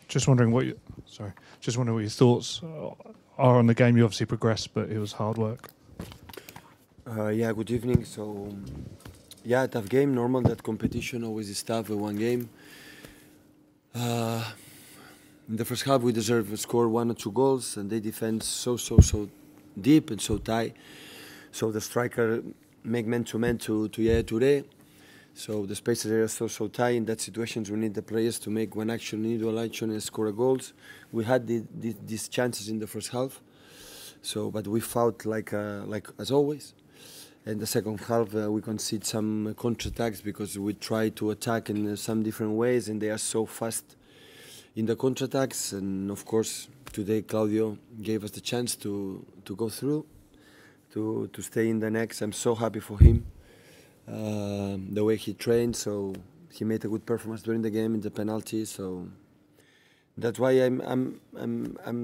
Just wondering what your thoughts are on the game. You obviously progressed, but it was hard work. Yeah, good evening. So, yeah, tough game. Normal that competition always is tough. One game. In the first half, we deserved to score 1 or 2 goals, and they defend so deep and so tight. So the striker make man-to-man to Yaya Touré. So the spaces are so tight. In that situations, we need the players to make one action, individual action, and score goals. We had these chances in the first half. So, but we fought like as always. In the second half, we concede some counter-attacks because we try to attack in some different ways, and they are so fast in the counter-attacks. And of course, today Claudio gave us the chance to go through, to stay in the next. I'm so happy for him. The way he trained, so he made a good performance during the game in the penalty. So that's why I'm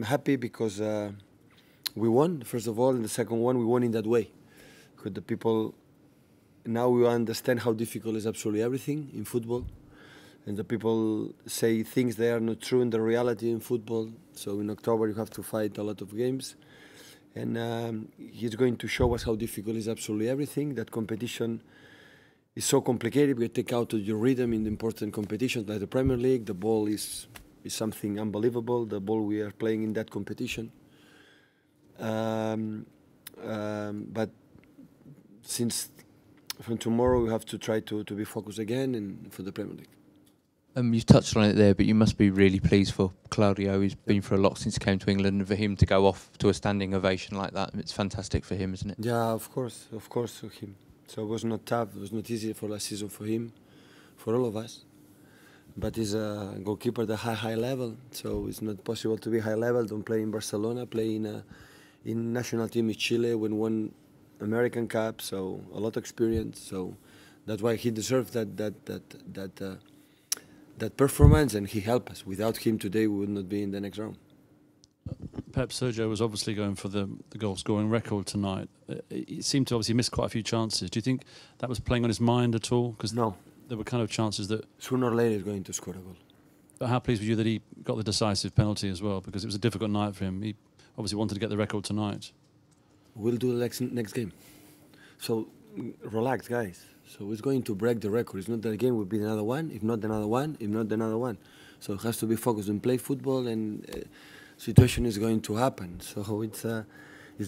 happy because we won first of all, and the second one we won in that way. Because the people now we understand how difficult is absolutely everything in football, and the people say things that are not true in the reality in football. So in October you have to fight a lot of games, and he's going to show us how difficult is absolutely everything. That competition is so complicated. We take out your rhythm in the important competitions like the Premier League. The ball is something unbelievable. The ball we are playing in that competition. But since from tomorrow we have to try to be focused again and for the Premier League. You touched on it there, but you must be really pleased for Claudio. He's been through a lot since he came to England, and for him to go off to a standing ovation like that, it's fantastic for him, isn't it? Yeah, of course for him. So it was not tough, it was not easy for last season for him, for all of us. But he's a goalkeeper at a high level, so it's not possible to be high level, don't play in Barcelona, play in national team in Chile, when won American Cup, so a lot of experience. So that's why he deserves that performance, and he helped us. Without him today, we would not be in the next round. Pep, Sergio was obviously going for the goal-scoring record tonight. He seemed to obviously miss quite a few chances. Do you think that was playing on his mind at all? Because no, there were kind of chances that sooner or later he's going to score a goal. But how pleased were you that he got the decisive penalty as well? Because it was a difficult night for him. He obviously wanted to get the record tonight. We'll do the next game. So relax, guys. So it's going to break the record. It's not that the game will be another one. If not another one, if not another one. So it has to be focused on play football, and situation is going to happen. So it's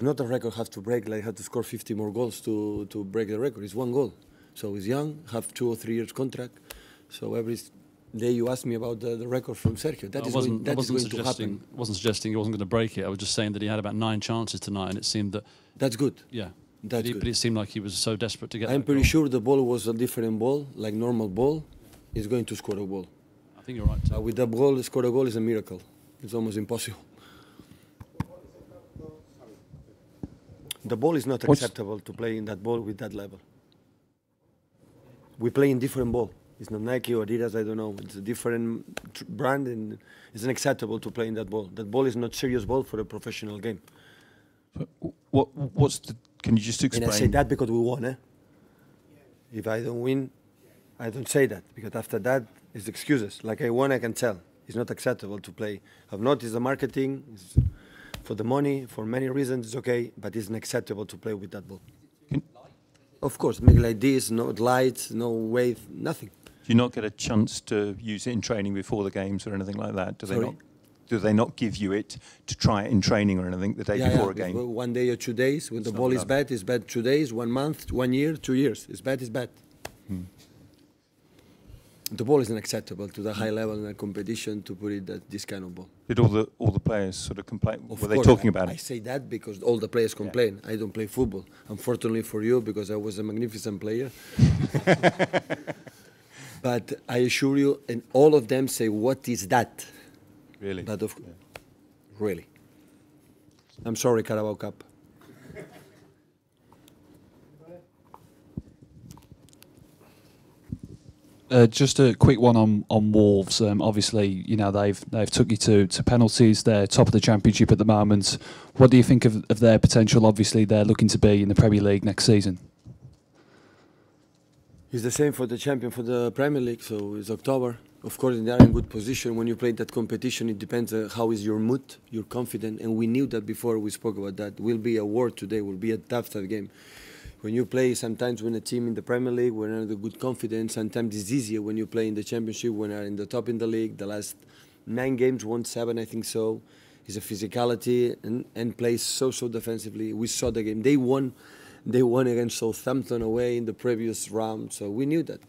not a record have to break, like have to score 50 more goals to break the record. It's 1 goal. So he's young, have 2 or 3 years contract. So every day you ask me about the record from Sergio. That is going to happen. I wasn't suggesting he wasn't going to break it. I was just saying that he had about 9 chances tonight, and it seemed that... That's good. Yeah. But it seemed like he was so desperate to get I'm that pretty goal. sure the ball was a different ball, like normal ball. He's going to score a goal. I think you're right. With the ball, score a goal is a miracle. It's almost impossible. The ball is not acceptable to play in that ball with that level. We play in different ball. It's not Nike or Adidas, I don't know. It's a different brand, and it's unacceptable to play in that ball. That ball is not serious ball for a professional game. What's the? Can you just explain? And I say that because we won, eh? If I don't win, I don't say that, because after that, it's excuses. Like I won, I can tell. It's not acceptable to play. I've noticed the marketing, it's for the money, for many reasons, it's okay, but it's unacceptable to play with that ball. Of course, make like this, no lights, no wave, nothing. Do you not get a chance to use it in training before the games or anything like that? Do they not give you it to try it in training or anything the day before a game? 1 day or 2 days. When the ball is bad, it's bad 2 days, 1 month, 1 year, 2 years. It's bad, it's bad. The ball is unacceptable to the high level in a competition to put it this kind of ball. Did all the players sort of complain? Were they talking about it? I say that because all the players complain. I don't play football. Unfortunately for you, because I was a magnificent player. But I assure you, and all of them say, what is that? Really? But really. I'm sorry, Carabao Cup. Just a quick one on Wolves. Obviously, you know they've took you to penalties. They're top of the Championship at the moment. What do you think of their potential? Obviously, they're looking to be in the Premier League next season. It's the same for the champion for the Premier League. So it's October. of course, they are in good position. When you play that competition, it depends how is your mood, you're confident, and we knew that before we spoke about that. Will be a war today, will be a tough game. When you play sometimes when a team in the Premier League, when you're in good confidence, sometimes it's easier when you play in the Championship, when you're in the top in the league. The last 9 games, won 7, I think so. It's a physicality and plays so defensively. We saw the game. They won against Southampton away in the previous round, so we knew that.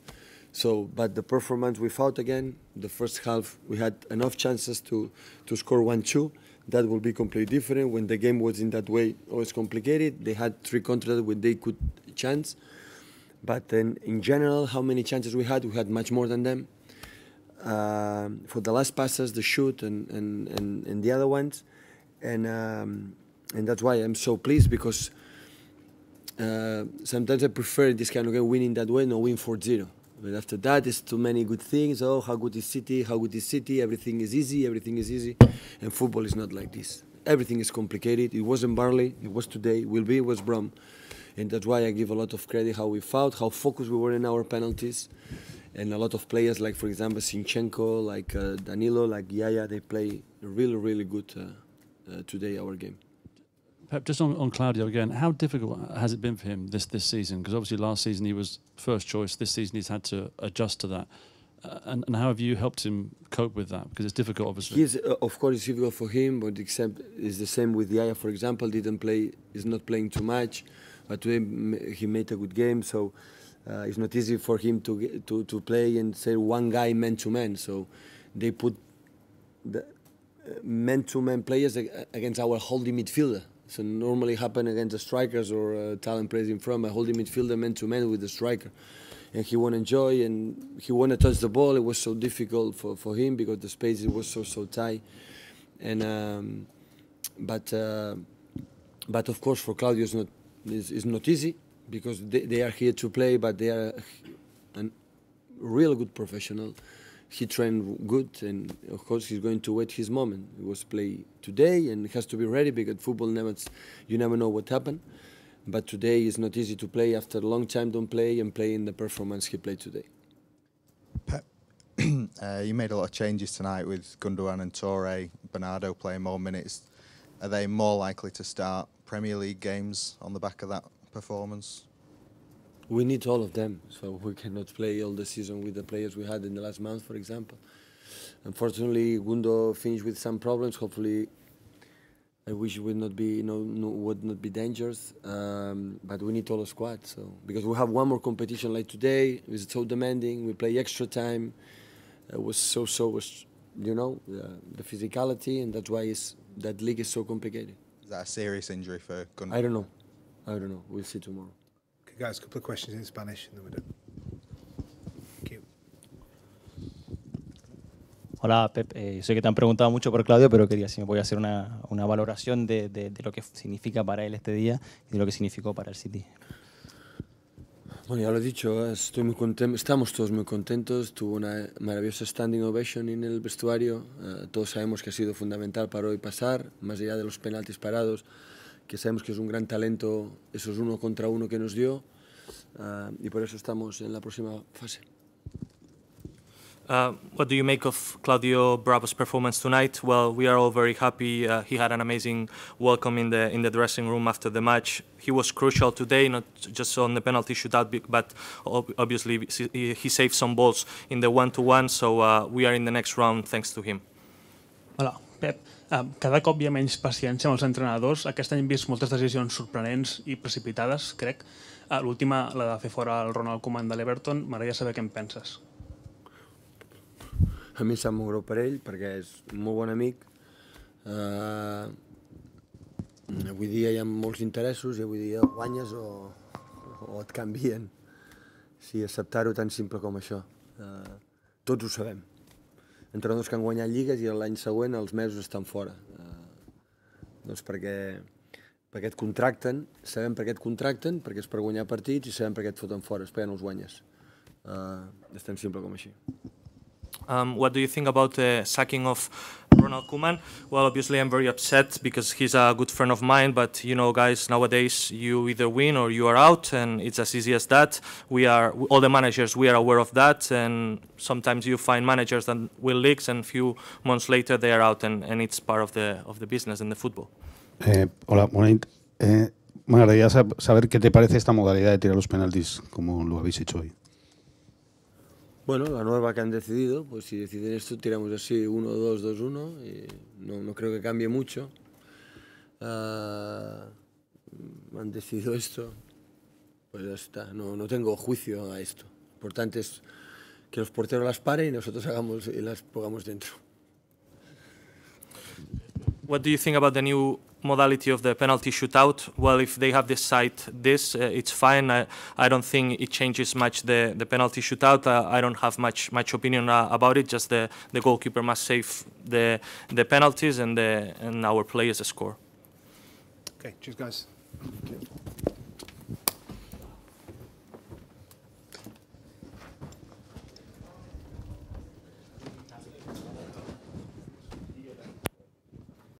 So, but the performance we fought again, the first half we had enough chances to score 1-2. That will be completely different. When the game was in that way, it was complicated. They had 3 counters when they could chance. But then in general, how many chances we had much more than them. For the last passes, the shoot and the other ones. And that's why I'm so pleased, because sometimes I prefer this kind of game winning that way, no win 4-0. But after that, it's too many good things. Oh, how good is City? How good is City? Everything is easy. Everything is easy. And football is not like this. Everything is complicated. It wasn't Barley. It was today. Will be West Brom. And that's why I give a lot of credit how we fought, how focused we were in our penalties. And a lot of players, like, for example, Sinchenko, like Danilo, like Yaya, they play really good today, our game. Pep, just on Claudio again, how difficult has it been for him this season? Because obviously last season he was first choice. This season he's had to adjust to that. And how have you helped him cope with that? Because it's difficult, obviously. Of course, it's difficult for him, but except it's the same with Yaya, for example. Is not playing too much, but today he made a good game. So it's not easy for him to play and say one guy man-to-man. So they put the man-to-man players against our holding midfielder. So normally happen against the strikers or talent players in front. I holding midfielder man-to-man with the striker. And he won't enjoy and he want to touch the ball. It was so difficult for him because the space was so tight. And but of course for Claudio it's not easy because they are here to play, but they are a real good professional. He trained good, and of course he's going to wait his moment. He was play today, and he has to be ready because football you never know what happened. But today it's not easy to play after a long time don't play and play in the performance he played today. Pep, you made a lot of changes tonight with Gundogan and Torre, Bernardo playing more minutes. Are they more likely to start Premier League games on the back of that performance? We need all of them, so we cannot play all the season with the players we had in the last month, for example. Unfortunately, Gundo finished with some problems. Hopefully, I wish it would not be, would not be dangerous. But we need all the squad, so because we have one more competition like today. It was so demanding. We play extra time. It was the physicality, and that's why that league is so complicated. Is that a serious injury for Gundogan? I don't know. We'll see tomorrow. Guys, a couple of questions in Spanish and then we're done. Thank you. Hola, Pep. Sé que te han preguntado mucho por Claudio, pero quería si me podía hacer una valoración de lo que significa para él este día y de lo que significó para el City. Bueno, ya lo he dicho, estoy muy contento, estamos todos muy contentos. Tuvo una maravillosa standing ovation en el vestuario. Todos sabemos que ha sido fundamental para hoy pasar, más allá de los penaltis parados, que sabemos que es un gran talento, esos 1 contra 1 que nos dio, y por eso estamos en la próxima fase. What do you make of Claudio Bravo's performance tonight? Well, we are all very happy. He had an amazing welcome in the dressing room after the match. He was crucial today, not just on the penalty shootout, but obviously he saved some balls in the 1-to-1, so we are in the next round thanks to him. Hola, Pep. Cada cop hi ha menys paciència amb els entrenadors. Aquest any hem vist moltes decisions sorprenents i precipitades, crec. L'última, la de fer fora el Ronald Koeman de l'Everton. M'agradaria saber què en penses. A mi em sap molt greu per ell, perquè és un molt bon amic. Avui dia hi ha molts interessos i avui dia guanyes o et canvien. Sí, acceptar-ho tan simple com això. Tots ho sabem. Entrenadors que han guanyat lligues i l'any següent els mesos estan fora. Doncs perquè et contracten, sabem per què et contracten, perquè és per guanyar partits i sabem per què et foten fora, és perquè no els guanyes. És tan simple com així. What do you think about the sacking of Ronald Koeman? Well, obviously I'm very upset because he's a good friend of mine, but you know, guys, nowadays you either win or you are out, and it's as easy as that. All the managers, we are aware of that, and sometimes you find managers that win leagues and a few months later they are out, and it's part of the business and the football. Hola, Monaint. Me agradaría saber qué te parece esta modalidad de tirar los penaltis, como lo habéis hecho hoy. Bueno, la nueva que han decidido, pues si deciden esto, tiramos así 1-2, 2-1, y no creo que cambie mucho. Han decidido esto, pues ya está, no tengo juicio a esto. Lo importante es que los porteros las paren y nosotros hagamos y las pongamos dentro. What do you think about the new modality of the penalty shootout? Well, if they have decided this, it's fine. I don't think it changes much the penalty shootout. I don't have much opinion about it. Just the goalkeeper must save the penalties and our players score. Okay, cheers, guys.